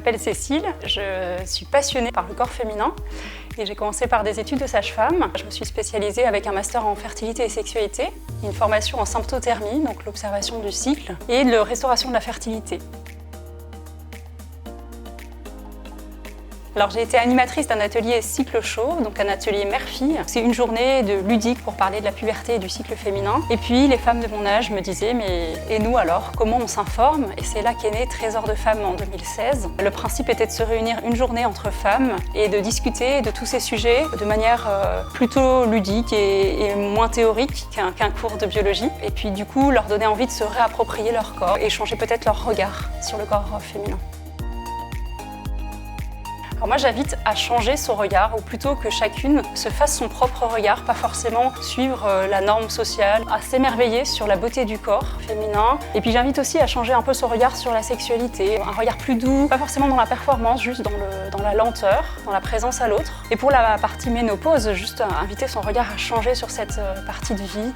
m'appelle Cécile, je suis passionnée par le corps féminin et j'ai commencé par des études de sage-femme. Je me suis spécialisée avec un master en fertilité et sexualité, une formation en symptothermie, donc l'observation du cycle, et de restauration de la fertilité. Alors j'ai été animatrice d'un atelier cycle chaud, donc un atelier mère-fille. C'est une journée de ludique pour parler de la puberté et du cycle féminin. Et puis les femmes de mon âge me disaient mais et nous alors, comment on s'informe? Et c'est là qu'est né Trésor de femmes en 2016. Le principe était de se réunir une journée entre femmes et de discuter de tous ces sujets de manière plutôt ludique et moins théorique qu'un cours de biologie. Et puis du coup leur donner envie de se réapproprier leur corps et changer peut-être leur regard sur le corps féminin. Alors moi j'invite à changer son regard, ou plutôt que chacune se fasse son propre regard, pas forcément suivre la norme sociale, à s'émerveiller sur la beauté du corps féminin. Et puis j'invite aussi à changer un peu son regard sur la sexualité, un regard plus doux, pas forcément dans la performance, juste dans la lenteur, dans la présence à l'autre. Et pour la partie ménopause, juste inviter son regard à changer sur cette partie de vie.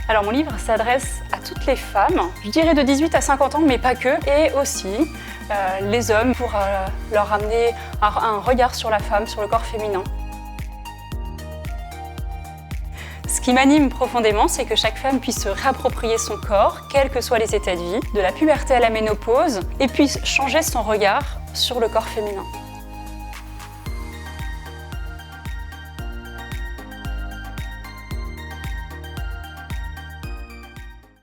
Alors mon livre s'adresse à toutes les femmes, je dirais de 18 à 50 ans, mais pas que, et aussi les hommes pour leur amener un regard sur la femme, sur le corps féminin. Ce qui m'anime profondément, c'est que chaque femme puisse se réapproprier son corps, quels que soient les états de vie, de la puberté à la ménopause, et puisse changer son regard sur le corps féminin.